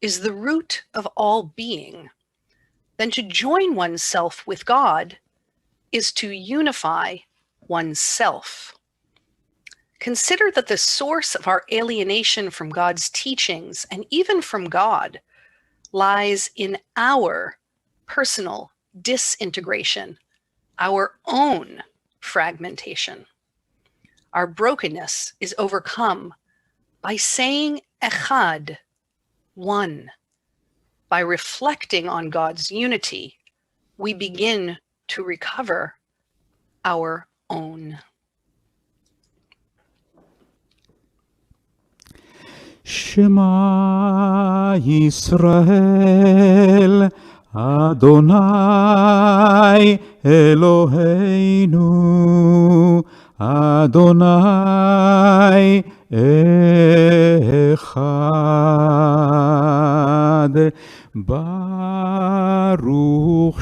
is the root of all being, then to join oneself with God is to unify oneself. Consider that the source of our alienation from God's teachings and even from God lies in our personal disintegration, our own fragmentation. Our brokenness is overcome by saying echad, one. By reflecting on God's unity, we begin to recover our own. Shema Yisrael, Adonai Eloheinu, Adonai Echad. Baruch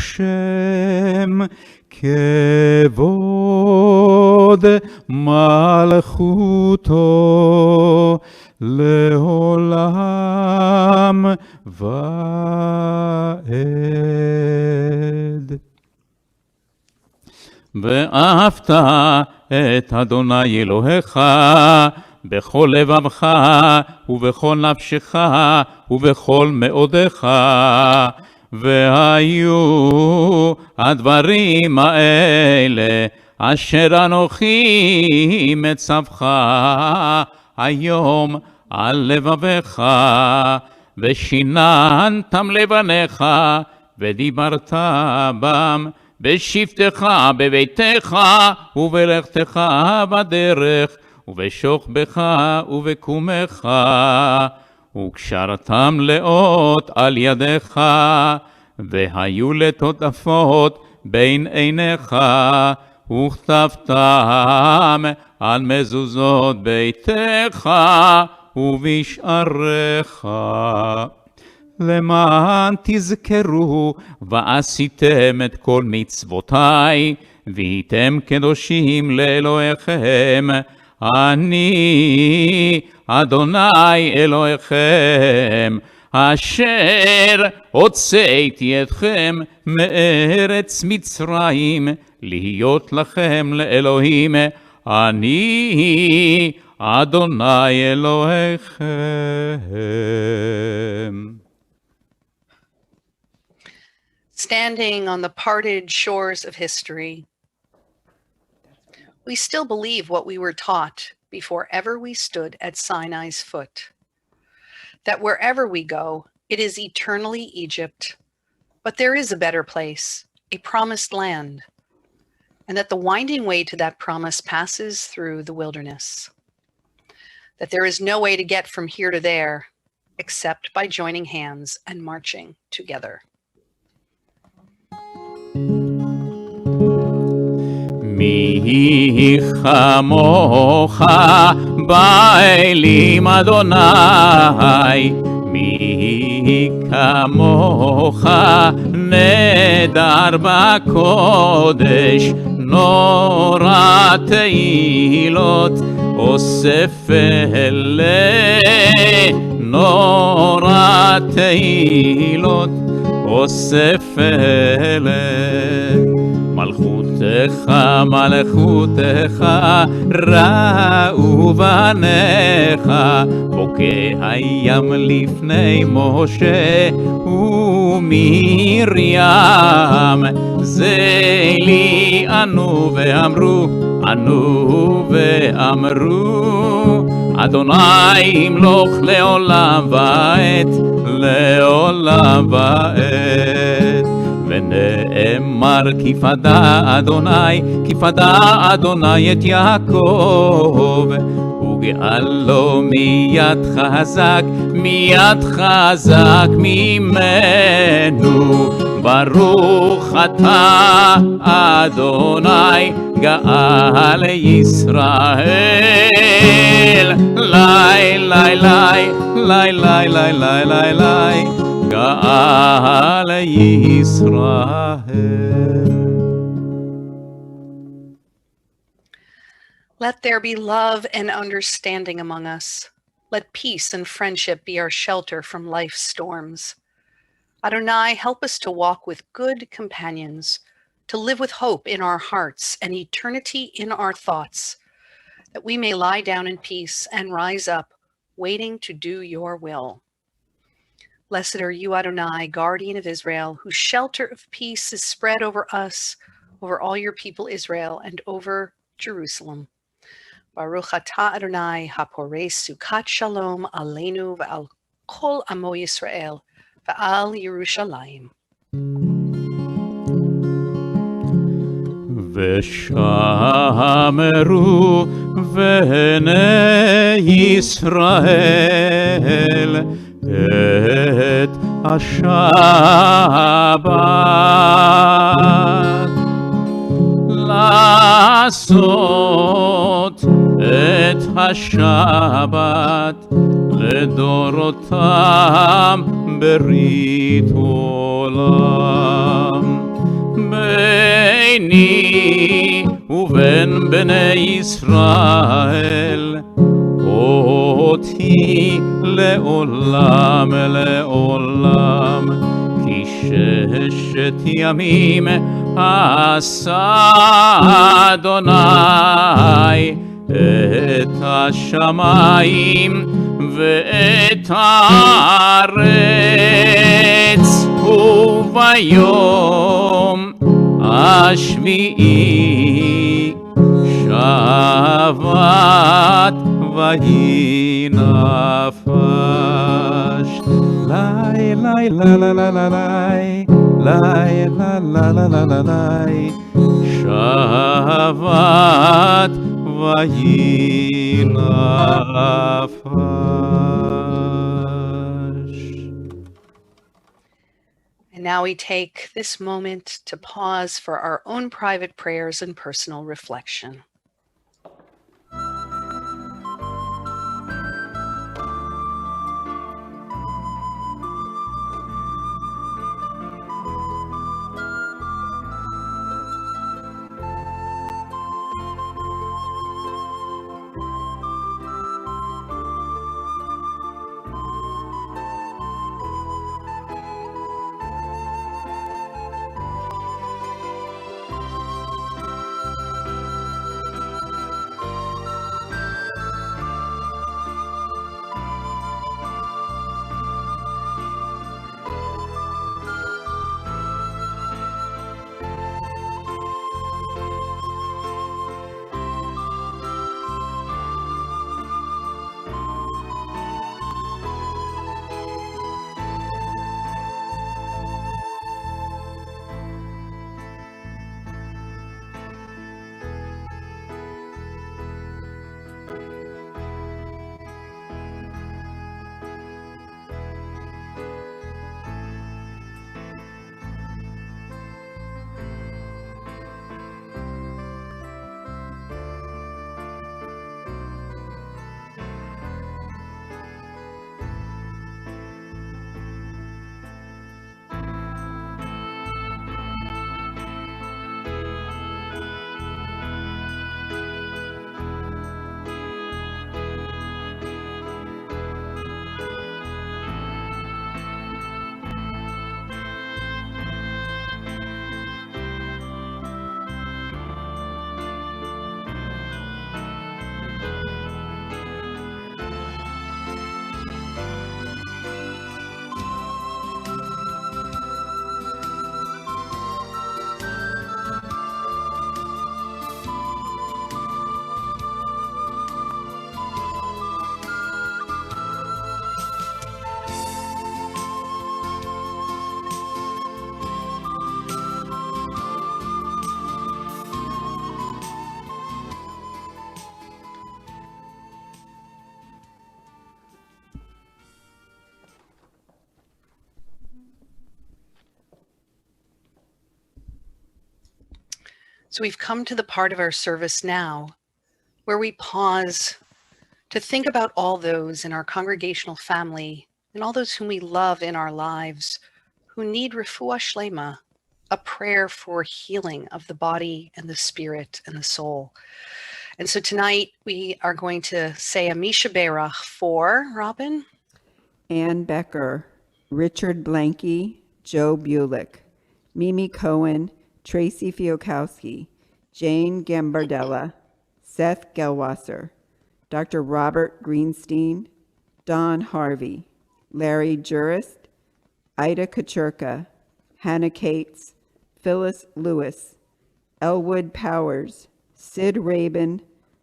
Shem Kevod Malchuto Leolam Vaed. ואהבת את אדוני אלוהיך בכל לבבך ובכל נפשך ובכל מאודך. והיו הדברים האלה אשר אנוכי מצווך היום על לבביך, ושיננתם לבניך ודיברת בם בשבתך בביתך ובלכתך בדרך ובשוכבך ובקומך, וקשרתם לאות על ידיך, והיו לטוטפות בין עיניך, וכתבתם על מזוזות ביתך ובשעריך. למען תזכרו ועשיתם את כל מצוותיי, והייתם קדושים לאלוהיכם, אני אדוני אלוהיכם, אשר הוצאתי אתכם מארץ מצרים, להיות לכם לאלוהים, אני אדוני אלוהיכם. Standing on the parted shores of history, we still believe what we were taught before ever we stood at Sinai's foot, that wherever we go, it is eternally Egypt, but there is a better place, a promised land, and that the winding way to that promise passes through the wilderness, that there is no way to get from here to there except by joining hands and marching together. מי כמוך באלים אדוני, מי כמוך נדר בקודש, נורא תהילות אוסף אלה, נורא תהילות אוסף אלה. מלכותך, מלכותך, ראו בניך, בוקע הים לפני משה ומרים, זה לי ענו ואמרו, ענו ואמרו, אדוני ימלוך לעולם ועד, לעולם ועד. ונאמר כי פדה אדוני את יעקב, וגאלו מיד חזק ממנו. ברוך אתה אדוני גאל ישראל, לי לי לי לי לי לי לי לי לי גאל ישראל. Let there be love and understanding among us. Let peace and friendship be our shelter from life's storms. Adonai, help us to walk with good companions, to live with hope in our hearts and eternity in our thoughts, that we may lie down in peace and rise up, waiting to do your will. Blessed are you, Adonai, guardian of Israel, whose shelter of peace is spread over us, over all your people Israel, and over Jerusalem. Baruch atah Adonai, haporei sukat shalom aleinu v'al kol amo Yisrael, v'al Yerushalayim. ושמרו בני ישראל את השבת לעשות את השבת לדורותם ברית עולם ביני ובין בני ישראל אותי לעולם לעולם כי ששת ימים עשה אדוני את השמיים ואת הארץ וביום השביעי שבת ויהי נפש. לי לי לה לה לה לה לי לי לה לה לה לה לה לי שבת ויהי נפש. And now we take this moment to pause for our own private prayers and personal reflection. So we've come to the part of our service now where we pause to think about all those in our congregational family and all those whom we love in our lives who need refuah shlema, a prayer for healing of the body and the spirit and the soul. And so tonight we are going to say a Misha Berach for Robin, Ann Becker, Richard Blanky, Joe Bulick, Mimi Cohen, Tracy Fiokowski, Jane Gambardella, Seth Gelwasser, Dr. Robert Greenstein, Don Harvey, Larry Jurist, Ida Kachurka, Hannah Cates, Phyllis Lewis, Elwood Powers, Sid Rabin,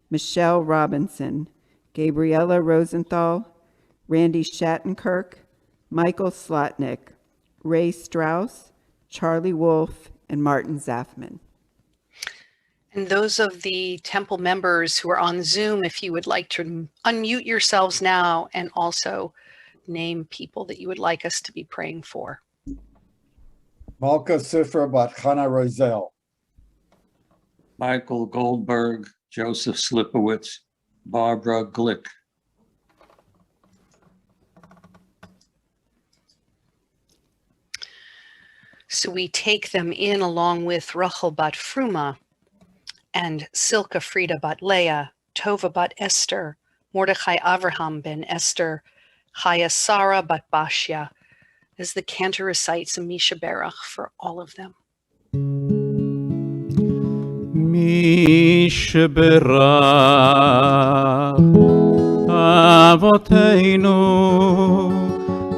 Michelle Robinson, Gabriella Rosenthal, Randy Shattenkirk, Michael Slotnick, Ray Strauss, Charlie Wolf, and Martin Zafman. and those of the temple members who are on Zoom, if you would like to unmute yourselves now and also name people that you would like us to be praying for. Malka Sifra Bat Chana Rosel. Michael Goldberg, Joseph Slipowitz, Barbara Glick. So we take them in along with Rachel Bat Fruma and Silka Frida Bat Leah, Tova Bat Esther, Mordechai Avraham ben Esther, Chaya Sarah Bat Bashya, as the Cantor recites a Misha Berach for all of them. Misha Berach Avoteinu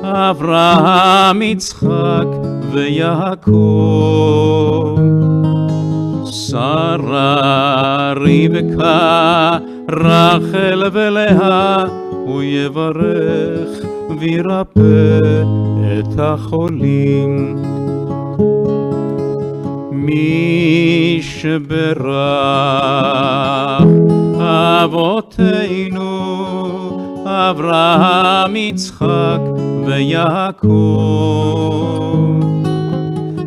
Avraham Yitzchak ויעקב שרה רבקה רחל ולאה הוא יברך וירפא את החולים מי שברך אבותינו אברהם יצחק ויעקב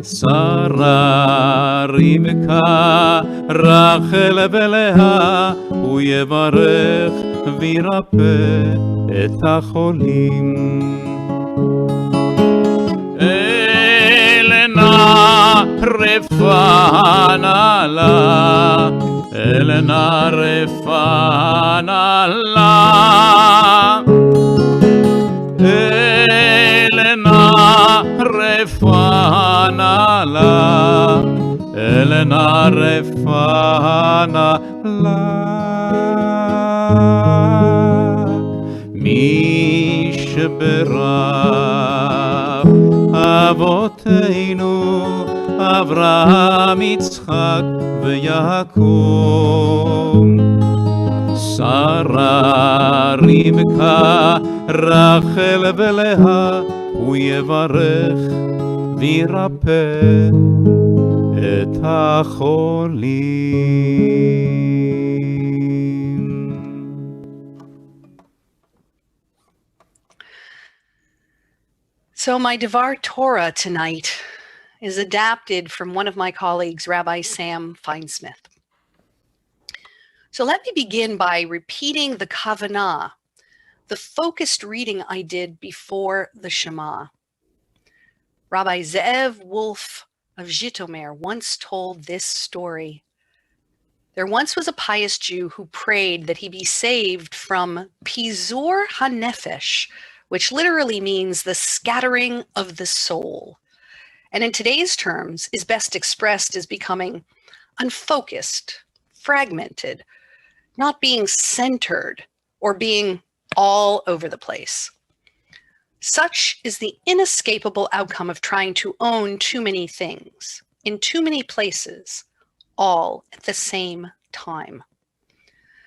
שרה רבקה רחל ולאה הוא יברך וירפא את החולים אלנה רפאנה לה אלנה רפאנה לה אלנה רפאנה לה אלנה רפאנה לה מי שברך אבותינו אברהם יצחק ויעקב שרה רבקה רחל ולאה הוא יברך וירפא את החולים. So my Devar Torah tonight is adapted from one of my colleagues, Rabbi Sam Feinsmith. So let me begin by repeating the Kavanah, the focused reading I did before the Shema. Rabbi Ze'ev Wolf of Zhytomyr once told this story. There once was a pious Jew who prayed that he be saved from Pizur HaNefesh, which literally means the scattering of the soul, and in today's terms is best expressed as becoming unfocused, fragmented, not being centered, or being all over the place. Such is the inescapable outcome of trying to own too many things, in too many places, all at the same time.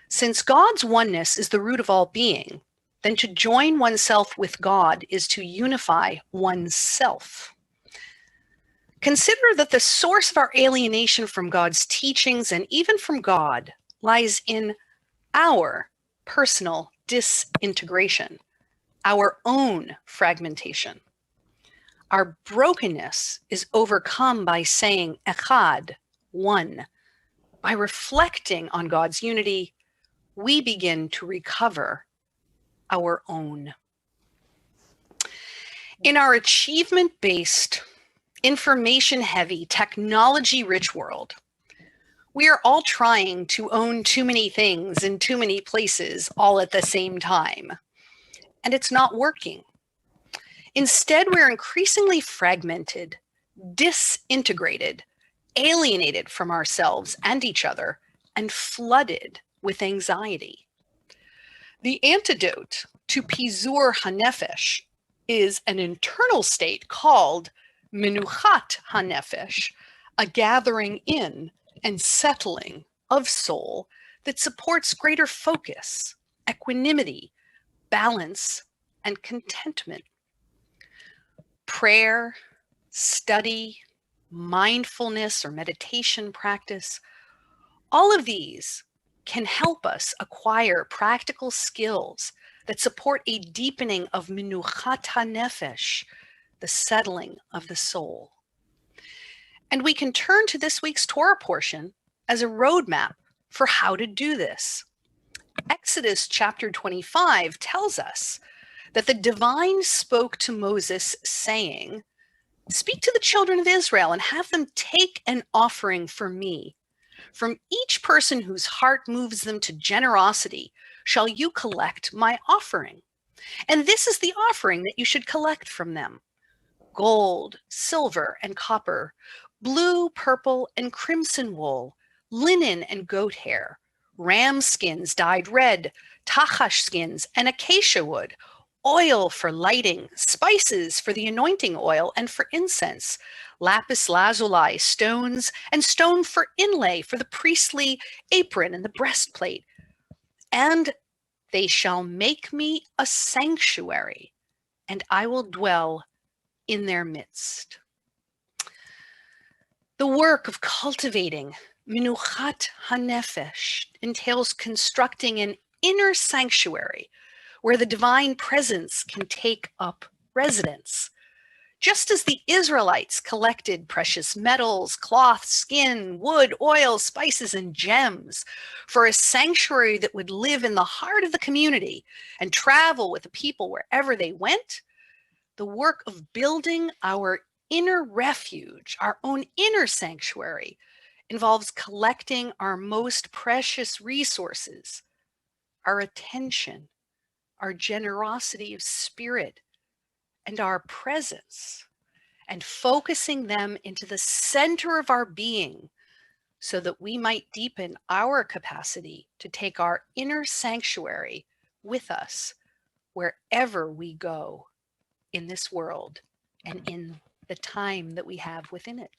Since God's oneness is the root of all being, then to join oneself with God is to unify oneself. Consider that the source of our alienation from God's teachings and even from God lies in our personal disintegration, our own fragmentation. Our brokenness is overcome by saying echad, one. By reflecting on God's unity, we begin to recover our own. In our achievement-based, information-heavy, technology-rich world, We are all trying to own too many things in too many places all at the same time, and it's not working. Instead, we're increasingly fragmented, disintegrated, alienated from ourselves and each other, and flooded with anxiety. The antidote to Pizur HaNefesh is an internal state called Menuchat HaNefesh, a gathering in and settling of soul that supports greater focus, equanimity, balance, and contentment. Prayer, study, mindfulness or meditation practice, all of these can help us acquire practical skills that support a deepening of Menuchat HaNefesh, the settling of the soul. And we can turn to this week's Torah portion as a roadmap for how to do this. Exodus chapter 25 tells us that the divine spoke to Moses saying, "Speak to the children of Israel and have them take an offering for me. From each person whose heart moves them to generosity shall you collect my offering. And this is the offering that you should collect from them: gold, silver, and copper, blue, purple, and crimson wool, linen and goat hair, ram skins dyed red, tachash skins, and acacia wood, oil for lighting, spices for the anointing oil and for incense, lapis lazuli, stones, and stone for inlay for the priestly apron and the breastplate. And they shall make me a sanctuary, and I will dwell in their midst." The work of cultivating Menuchat HaNefesh entails constructing an inner sanctuary where the divine presence can take up residence. Just as the Israelites collected precious metals, cloth, skin, wood, oil, spices, and gems for a sanctuary that would live in the heart of the community and travel with the people wherever they went, the work of building our inner refuge, our own inner sanctuary, involves collecting our most precious resources, our attention, our generosity of spirit, and our presence, and focusing them into the center of our being so that we might deepen our capacity to take our inner sanctuary with us wherever we go in this world and in the time that we have within it.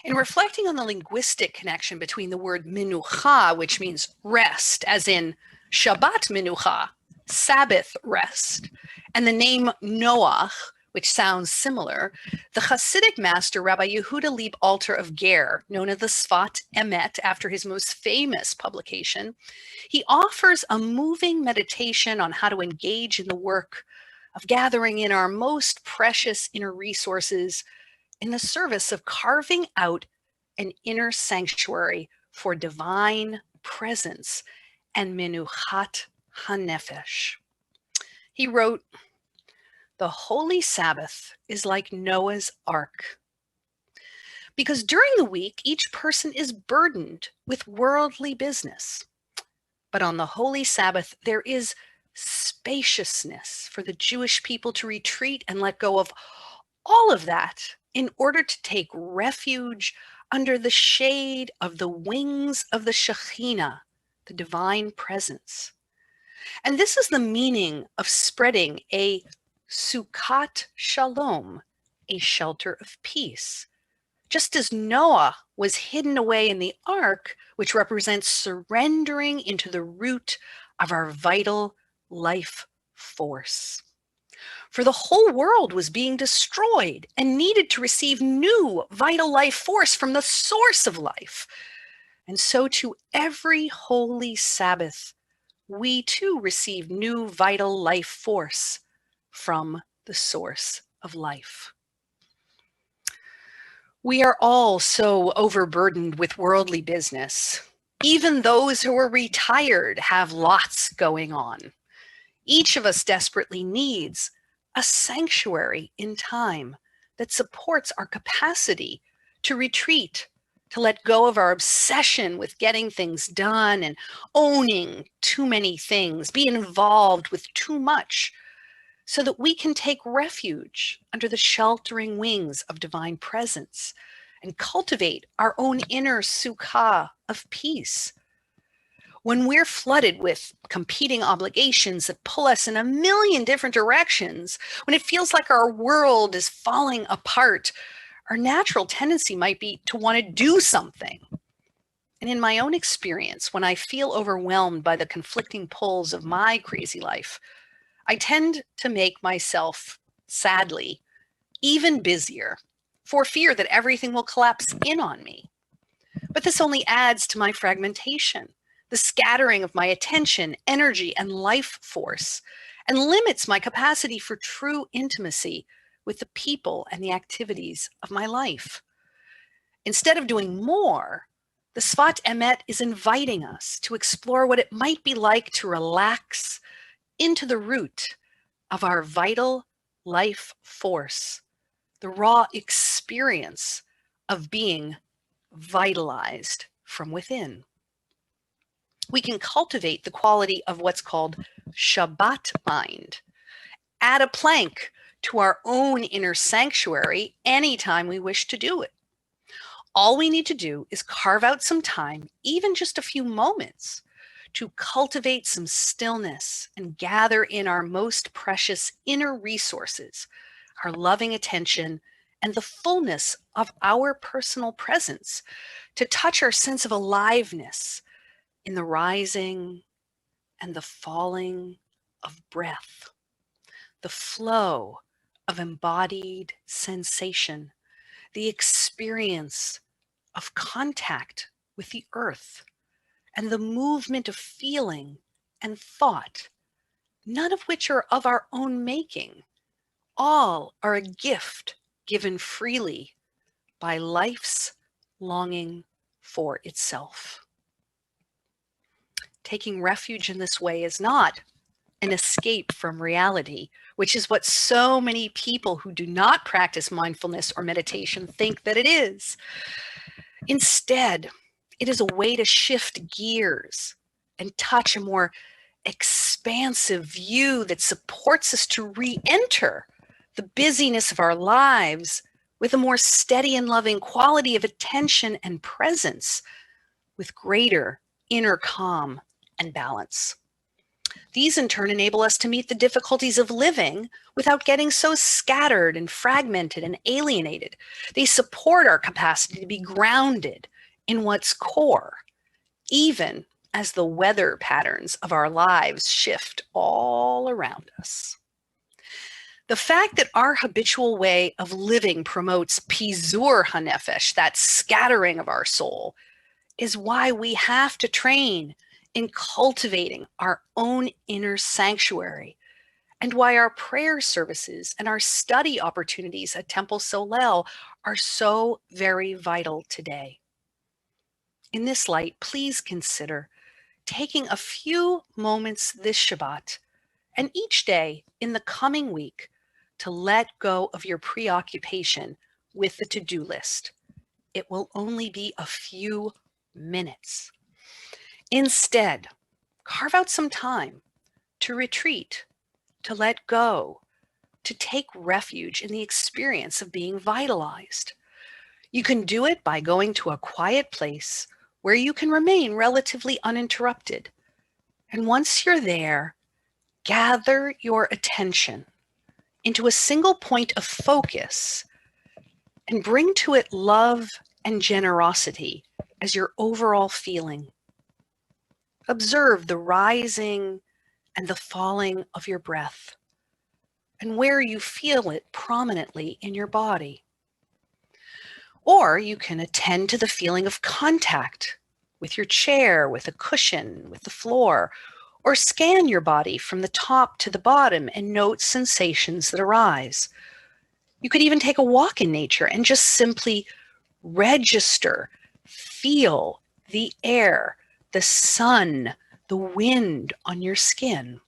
In reflecting on the linguistic connection between the word menucha, which means rest, as in Shabbat menucha, Sabbath rest, and the name Noach, which sounds similar, the Hasidic master Rabbi Yehuda Lieb Alter of Ger, known as the Sfat Emet after his most famous publication, he offers a moving meditation on how to engage in the work of gathering in our most precious inner resources in the service of carving out an inner sanctuary for divine presence and Menuchat HaNefesh. He wrote, "The Holy Sabbath is like Noah's Ark, because during the week, each person is burdened with worldly business. But on the Holy Sabbath, there is spaciousness for the Jewish people to retreat and let go of all of that in order to take refuge under the shade of the wings of the Shekhinah, the divine presence. And this is the meaning of spreading a Sukkot Shalom, a shelter of peace. Just as Noah was hidden away in the ark, which represents surrendering into the root of our vital life force. For the whole world was being destroyed and needed to receive new vital life force from the source of life. And so to every holy Sabbath, we too receive new vital life force from the source of life. We are all so overburdened with worldly business. Even those who are retired have lots going on. Each of us desperately needs a sanctuary in time that supports our capacity to retreat, to let go of our obsession with getting things done and owning too many things, be involved with too much, so that we can take refuge under the sheltering wings of divine presence and cultivate our own inner sukkah of peace. When we're flooded with competing obligations that pull us in a million different directions, when it feels like our world is falling apart, our natural tendency might be to want to do something. And in my own experience, when I feel overwhelmed by the conflicting pulls of my crazy life, I tend to make myself, sadly, even busier for fear that everything will collapse in on me. But this only adds to my fragmentation, the scattering of my attention, energy, and life force, and limits my capacity for true intimacy with the people and the activities of my life. Instead of doing more, the Sfat Emet is inviting us to explore what it might be like to relax into the root of our vital life force, the raw experience of being vitalized from within. We can cultivate the quality of what's called Shabbat mind. Add a plank to our own inner sanctuary anytime we wish to do it. All we need to do is carve out some time, even just a few moments, to cultivate some stillness and gather in our most precious inner resources, our loving attention, and the fullness of our personal presence, to touch our sense of aliveness in the rising and the falling of breath, the flow of embodied sensation, the experience of contact with the earth, and the movement of feeling and thought, none of which are of our own making. All are a gift given freely by life's longing for itself. Taking refuge in this way is not an escape from reality, which is what so many people who do not practice mindfulness or meditation think that it is. Instead, it is a way to shift gears and touch a more expansive view that supports us to re-enter the busyness of our lives with a more steady and loving quality of attention and presence, with greater inner calm and balance. These in turn enable us to meet the difficulties of living without getting so scattered and fragmented and alienated. They support our capacity to be grounded in what's core, even as the weather patterns of our lives shift all around us. The fact that our habitual way of living promotes pizur hanefesh, that scattering of our soul, is why we have to train in cultivating our own inner sanctuary, and why our prayer services and our study opportunities at Temple Solel are so very vital today. In this light, please consider taking a few moments this Shabbat and each day in the coming week to let go of your preoccupation with the to-do list. It will only be a few minutes. Instead, carve out some time to retreat, to let go, to take refuge in the experience of being vitalized. You can do it by going to a quiet place where you can remain relatively uninterrupted. And once you're there, gather your attention into a single point of focus and bring to it love and generosity as your overall feeling. Observe the rising and the falling of your breath and where you feel it prominently in your body. Or you can attend to the feeling of contact with your chair, with a cushion, with the floor, or scan your body from the top to the bottom and note sensations that arise. You could even take a walk in nature and just simply register, feel the air, the sun, the wind on your skin.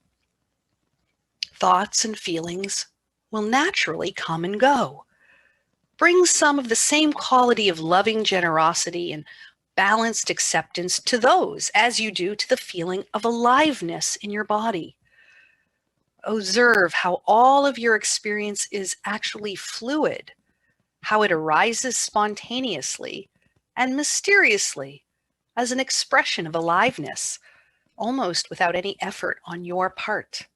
Thoughts and feelings will naturally come and go. Bring some of the same quality of loving generosity and balanced acceptance to those as you do to the feeling of aliveness in your body. Observe how all of your experience is actually fluid, how it arises spontaneously and mysteriously as an expression of aliveness, almost without any effort on your part.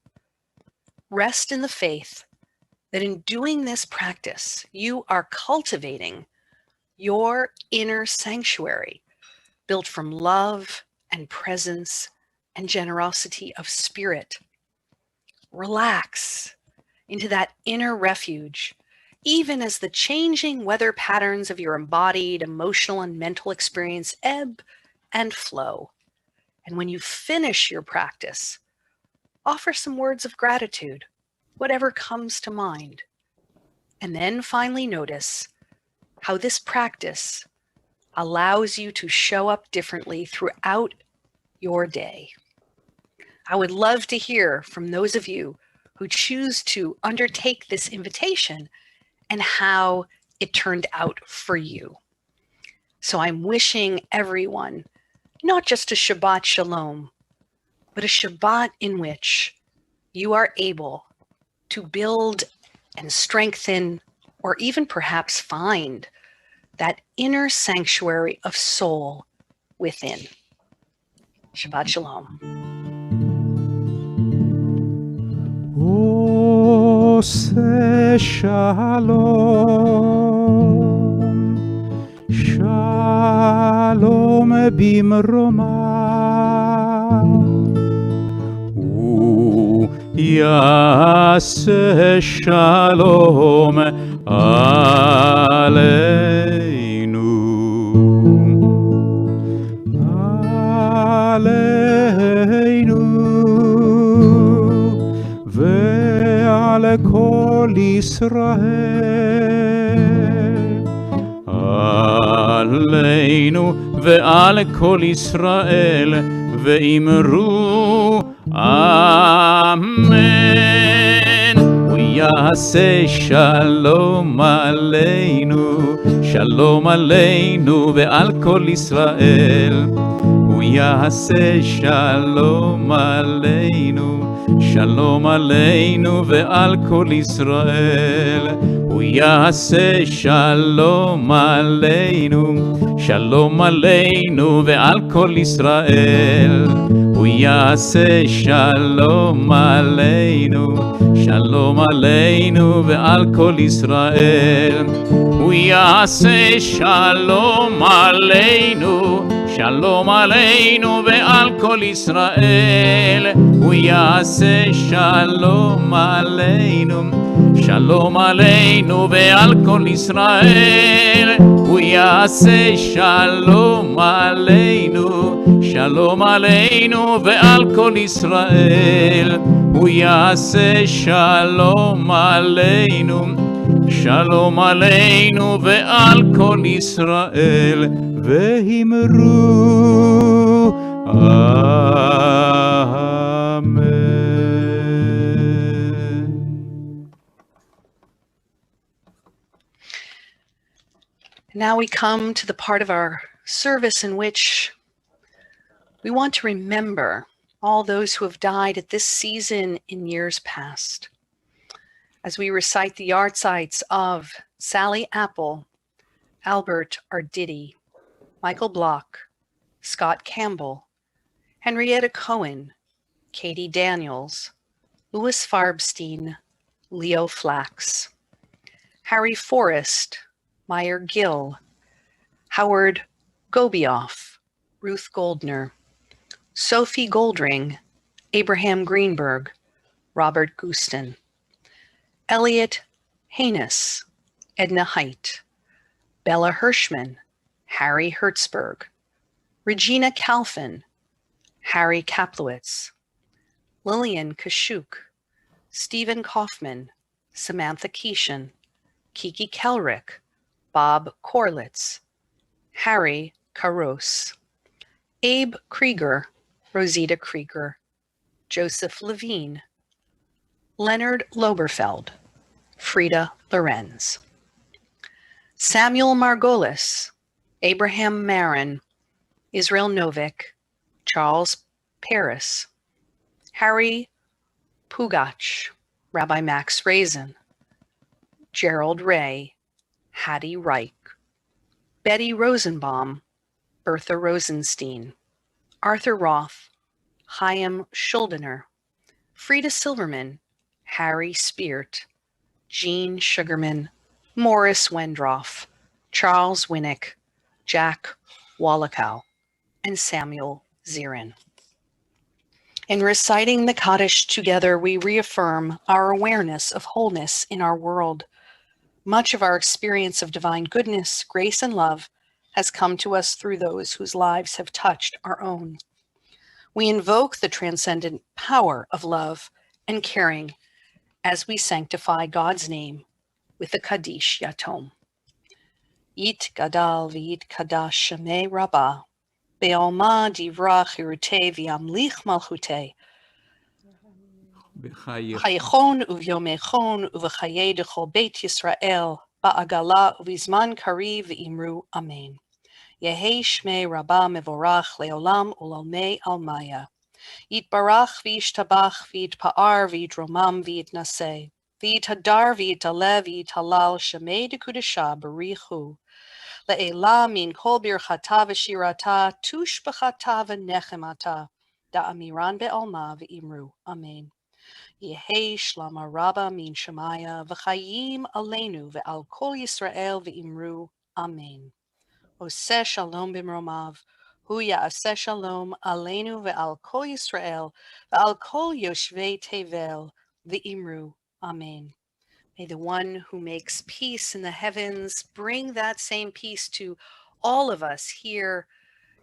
Rest in the faith that in doing this practice, you are cultivating your inner sanctuary built from love and presence and generosity of spirit. Relax into that inner refuge, even as the changing weather patterns of your embodied, emotional, and mental experience ebb and flow. And when you finish your practice, offer some words of gratitude, whatever comes to mind. And then finally notice how this practice allows you to show up differently throughout your day. I would love to hear from those of you who choose to undertake this invitation and how it turned out for you. So I'm wishing everyone not just a Shabbat Shalom, but a Shabbat in which you are able to build and strengthen, or even perhaps find that inner sanctuary of soul within. Shabbat Shalom. עושה שלום, שלום במרומה, הוא יעשה שלום עלינו, ועל כל ישראל, עלינו ועל כל ישראל, ואמרו אמן. הוא יעשה שלום עלינו, שלום עלינו ועל כל ישראל. הוא יעשה שלום עלינו, שלום עלינו ועל כל ישראל. הוא יעשה שלום עלינו, שלום עלינו ועל כל ישראל. הוא יעשה שלום עלינו, שלום עלינו ועל כל ישראל. הוא יעשה שלום עלינו, שלום עלינו ועל כל ישראל. הוא יעשה שלום עלינו, שלום עלינו ועל כל ישראל. הוא יעשה שלום עלינו, שלום עלינו ועל כל ישראל. הוא יעשה שלום עלינו, שלום עלינו ועל כל ישראל. ואמרו אמן. Now we come to the part of our service in which we want to remember all those who have died at this season in years past. As we recite the yahrzeits of Sally Apple, Albert Arditi, Michael Block, Scott Campbell, Henrietta Cohen, Katie Daniels, Louis Farbstein, Leo Flax, Harry Forrest, Meyer Gill, Howard Gobioff, Ruth Goldner, Sophie Goldring, Abraham Greenberg, Robert Guston, Elliot Haynes, Edna Height, Bella Hirschman, Harry Hertzberg, Regina Kalfin, Harry Kaplowitz, Lillian Kashuk, Stephen Kaufman, Samantha Keeshan, Kiki Kelrick, Bob Korlitz, Harry Karos, Abe Krieger, Rosita Krieger, Joseph Levine, Leonard Loberfeld, Frida Lorenz. Samuel Margolis, Abraham Marin, Israel Novik, Charles Paris, Harry Pugach, Rabbi Max Rosen, Gerald Ray, Hattie Reich, Betty Rosenbaum, Bertha Rosenstein, Arthur Roth, Chaim Schuldener, Frida Silverman, Harry Speart, Jean Sugarman, Morris Wendroff, Charles Winnick, Jack Wallakow, and Samuel Zirin. In reciting the Kaddish together, we reaffirm our awareness of wholeness in our world. Much of our experience of divine goodness, grace, and love has come to us through those whose lives have touched our own. We invoke the transcendent power of love and caring as we sanctify God's name with the Kaddish Yatom. Yit gadal v'yit kadash shemei rabbah, be'alma divra chirutei v'yamlich malchutei, Chayechon uvyomechon uv'chaye dechol Beit Yisrael ba'agala uvizman kari v'imru amen. Yehei shmei rabbah mevorach leolam ulalmei almaya. Yitbarach v'yishtabach v'yitpa'ar v'yitromam v'yitnaseh. V'yitadar v'yitaleh v'yitalal shemei dekudesha barichu. Le'ela min kol birchata v'shirata tush b'chata v'nechemata. Da'amiran be'alma v'imru amen. Yehei shlama rabba min shemaya v'chayim aleinu ve'al kol Yisrael v'imru amen. Oseh shalom b'mromav, hu ya'aseh shalom aleinu ve'al kol Yisrael ve'al kol yoshvei tevel v'imru amen. May the one who makes peace in the heavens bring that same peace to all of us here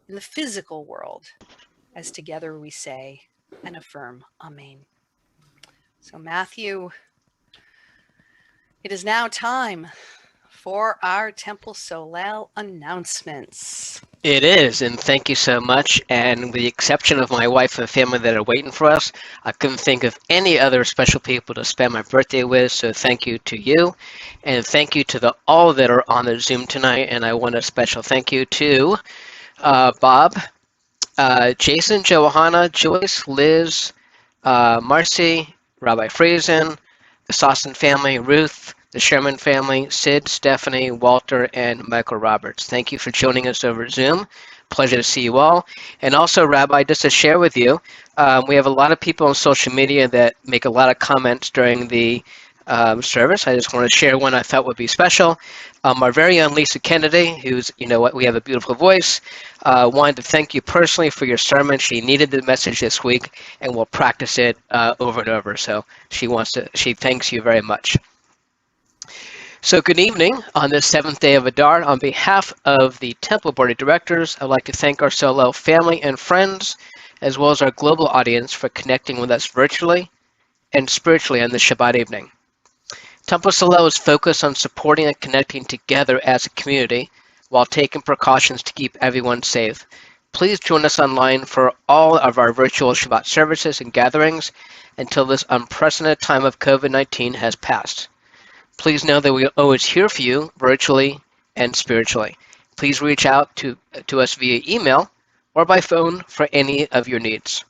in the physical world, as together we say and affirm amen. So Matthew, it is now time for our Temple Solel announcements. It is, and thank you so much. And with the exception of my wife and family that are waiting for us, I couldn't think of any other special people to spend my birthday with, so thank you to you. And thank you to all that are on the Zoom tonight. And I want a special thank you to Bob, Jason, Johanna, Joyce, Liz, Marcy, Rabbi Friesen, the Sosson family, Ruth, the Sherman family, Sid, Stephanie, Walter, and Michael Roberts. Thank you for joining us over Zoom. Pleasure to see you all. And also, Rabbi, just to share with you, we have a lot of people on social media that make a lot of comments during the service. I just want to share one I thought would be special. Our very own Lisa Kennedy, who's, you know what, we have a beautiful voice, wanted to thank you personally for your sermon. She needed the message this week, and we'll practice it over and over. So she thanks you very much. So good evening on this 7th day of Adar. On behalf of the Temple Board of Directors, I'd like to thank our Solel family and friends, as well as our global audience for connecting with us virtually and spiritually on this Shabbat evening. Temple Solel is focused on supporting and connecting together as a community while taking precautions to keep everyone safe. Please join us online for all of our virtual Shabbat services and gatherings until this unprecedented time of COVID-19 has passed. Please know that we are always here for you virtually and spiritually. Please reach out to us via email or by phone for any of your needs.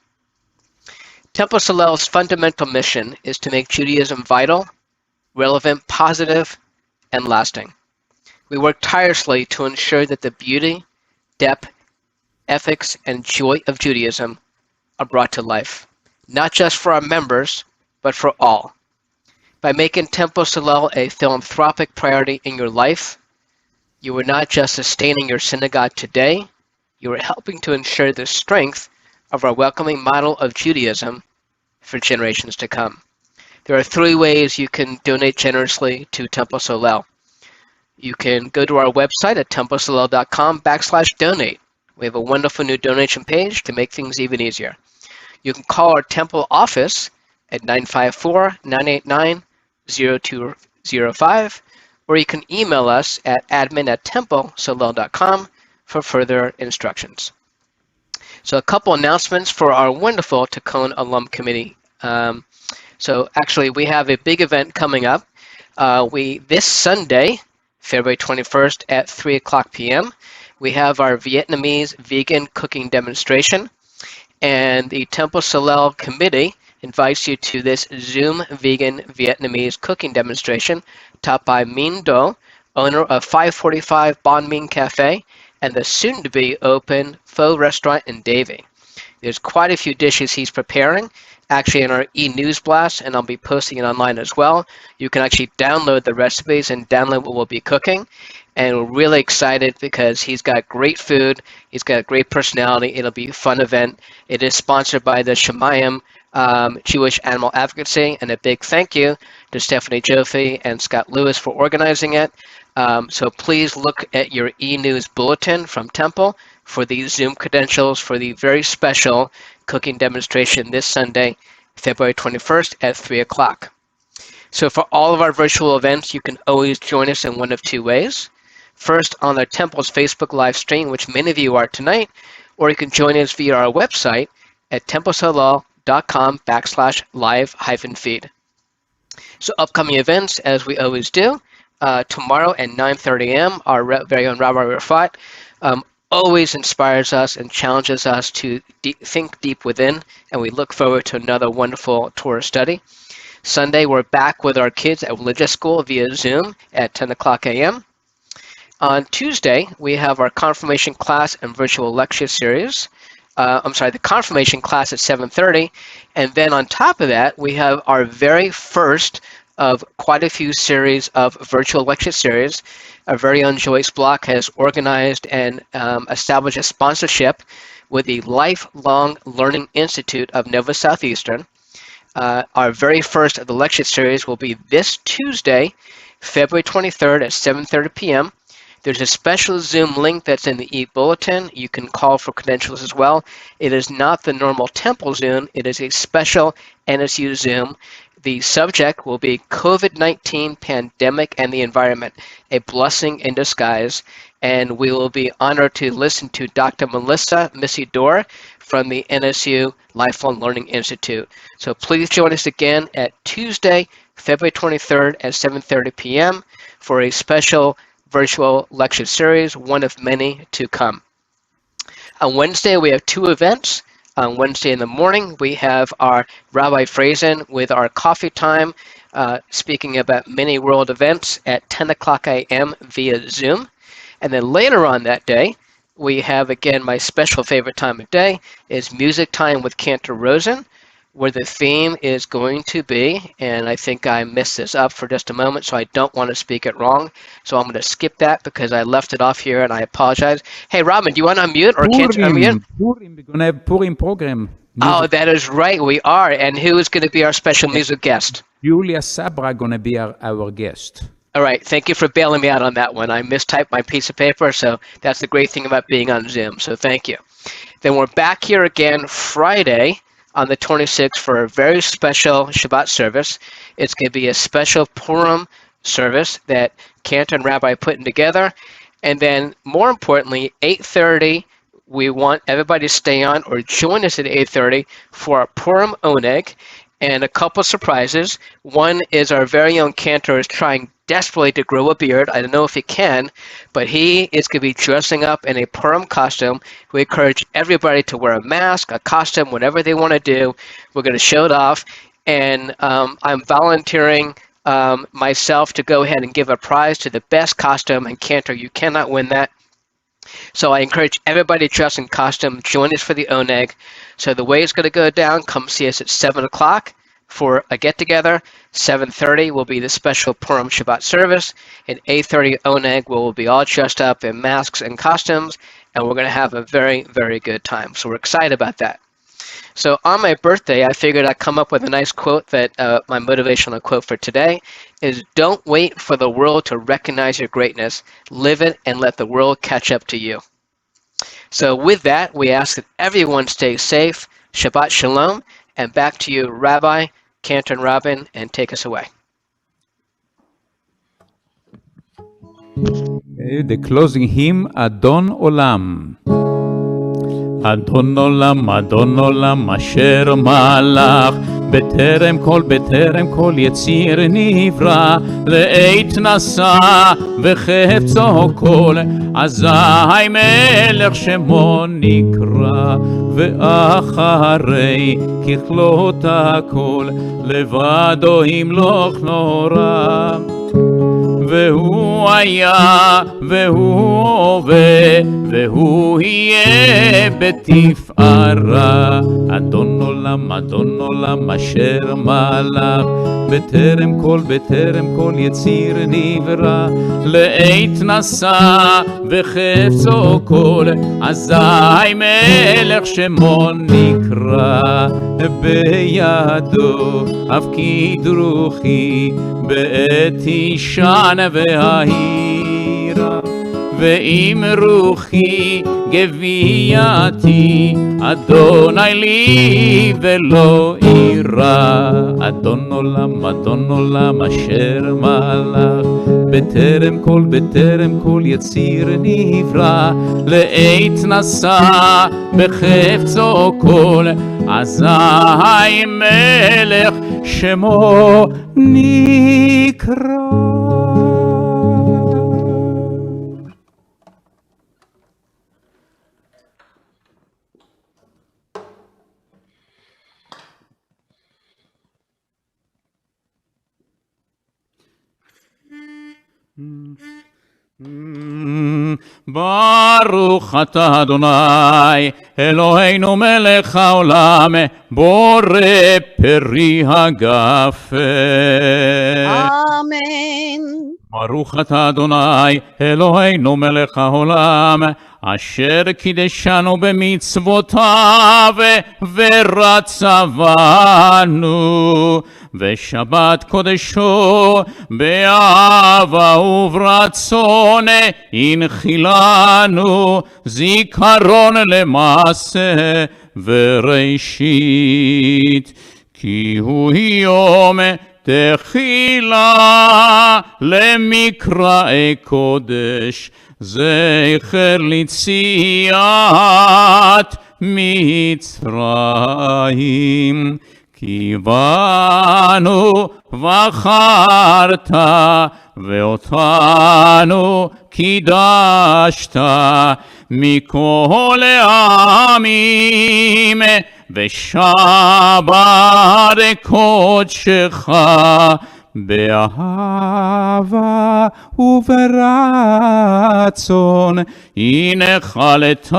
Temple Solel's fundamental mission is to make Judaism vital, relevant, positive, and lasting. We work tirelessly to ensure that the beauty, depth, ethics, and joy of Judaism are brought to life, not just for our members, but for all. By making Temple Solel a philanthropic priority in your life, you are not just sustaining your synagogue today, you are helping to ensure the strength of our welcoming model of Judaism for generations to come. There are 3 ways you can donate generously to Temple Solel. You can go to our website at templesolel.com/donate. We have a wonderful new donation page to make things even easier. You can call our Temple office at 954-989-0205, or you can email us at admin@templesolel.com for further instructions. So a couple announcements for our wonderful Tikkun Alum Committee. So actually we have a big event coming up. This Sunday, February 21st at 3 o'clock p.m. We have our Vietnamese vegan cooking demonstration, and the Temple Solel committee invites you to this Zoom vegan Vietnamese cooking demonstration taught by Minh Do, owner of 545 Banh Minh Cafe and the soon-to-be open Pho restaurant in Davie. There's quite a few dishes he's preparing, actually in our e-news blast, and I'll be posting it online as well. You can actually download the recipes and download what we'll be cooking. And we're really excited because he's got great food, he's got a great personality, it'll be a fun event. It is sponsored by the Shemayim Jewish Animal Advocacy, and a big thank you to Stephanie Joffe and Scott Lewis for organizing it. So please look at your e-news bulletin from Temple for the Zoom credentials for the very special cooking demonstration this Sunday, February 21st at 3 o'clock. So for all of our virtual events, you can always join us in one of two ways. First, on our Temple's Facebook live stream, which many of you are tonight, or you can join us via our website at templesolel.com/live-feed. So upcoming events, as we always do, tomorrow at 9:30 a.m., our very own Rabbi Efrat always inspires us and challenges us to think deep within, and we look forward to another wonderful Torah study. Sunday, we're back with our kids at religious school via Zoom at 10 o'clock a.m. On Tuesday, we have our confirmation class and virtual lecture series. The confirmation class at 7:30, and then on top of that, we have our very first of quite a few series of virtual lecture series. Our very own Joyce Block has organized and established a sponsorship with the Lifelong Learning Institute of Nova Southeastern. Our very first of the lecture series will be this Tuesday, February 23rd at 7:30 p.m. There's a special Zoom link that's in the e-bulletin. You can call for credentials as well. It is not the normal Temple Zoom. It is a special NSU Zoom. The subject will be COVID-19 pandemic and the environment, a blessing in disguise. And we will be honored to listen to Dr. Melissa Missidor from the NSU Lifelong Learning Institute. So please join us again at Tuesday, February 23rd at 7:30 p.m. for a special virtual lecture series, one of many to come. On Wednesday, we have two events. On Wednesday in the morning, we have our Rabbi Rosen with our coffee time, speaking about many world events at 10 o'clock a.m. via Zoom. And then later on that day, we have, again, my special favorite time of day is music time with Cantor Rosen, where the theme is going to be, and I think I messed this up for just a moment, so I don't want to speak it wrong. So I'm going to skip that because I left it off here, and I apologize. Hey, Robin, do you want to unmute or can't you unmute? Purim, we're going to have Purim program. Oh, that is right, we are. And who is going to be our special music guest? Julia Sabra going to be our guest. All right, thank you for bailing me out on that one. I mistyped my piece of paper, so that's the great thing about being on Zoom, so thank you. Then we're back here again Friday on the 26th for a very special Shabbat service. It's going to be a special Purim service that Cantor and Rabbi are putting together. And then, more importantly, 8:30, we want everybody to stay on or join us at 8:30 for our Purim Oneg and a couple surprises. One is our very own Cantor is trying desperately to grow a beard. I don't know if he can, but he is going to be dressing up in a Purim costume. We encourage everybody to wear a mask, a costume, whatever they want to do. We're going to show it off. And I'm volunteering myself to go ahead and give a prize to the best costume. And Cantor, you cannot win that. So I encourage everybody to dress in costume. Join us for the Oneg. So the way it's going to go down, come see us at 7 o'clock for a get-together. 7:30 will be the special Purim Shabbat service. At 8:30 Oneg, we'll be all dressed up in masks and costumes, and we're going to have a very, very good time. So we're excited about that. So on my birthday, I figured I'd come up with a nice quote that my motivational quote for today is, don't wait for the world to recognize your greatness. Live it and let the world catch up to you. So with that, we ask that everyone stay safe. Shabbat Shalom. And back to you, Rabbi, Cantor, and Robin, and take us away. The closing hymn, Adon Olam. Adon Olam, אשר מלך, בטרם כל יציר נברא, לעת נשא וחפצו כל, אזי מלך שמו נקרא, ואחרי ככלות הכל, לבדו ימלוך נורא. והוא היה, והוא הווה, והוא יהיה בתפארה. אדון עולם אשר מלך, בטרם כל יציר נברא, לעת נשא וחפצו כל, אזי מלך שמו נקרא. בידו הפקיד רוחי, בעת תישן וההירה, ואם רוחי גווייתי, אדוני לי ולא אירא. אדון עולם אשר מלך, בטרם כל יציר נברא, לעת נשא בחפצו כל, אזי מלך שמו נקרא. ברוך אתה אדוני אלוהינו מלך העולם, בורא פרי הגפן. אמן. ברוך אתה אדוני אלוהינו מלך העולם, אשר קידשנו במצוותיו ורצה בנו, ושבת קודשו באהבה וברצון הנחילנו, זיכרון למעשה וראשית. כי הוא יום תחילה למקראי קודש, זכר ליציאת מצרים. כי בנו בחרת ואותנו קידשת מכל העמים, ושבת קודשך באהבה וברצון הנחלתנו.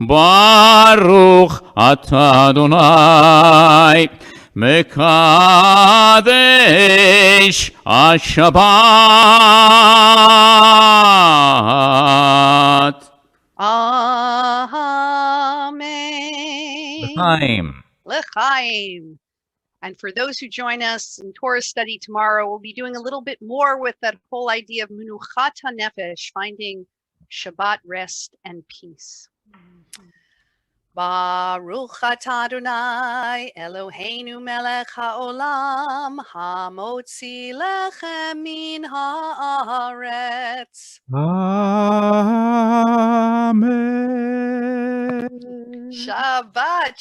ברוך אתה אדוני מקדש השבת. Amen. L'chaim. L'chaim. And for those who join us in Torah study tomorrow, we'll be doing a little bit more with that whole idea of menuchat hanefesh, finding Shabbat rest and peace. Baruch atah Adonai Eloheinu melech haolam, hamotzi lechem min haaretz. Amen. Shabbat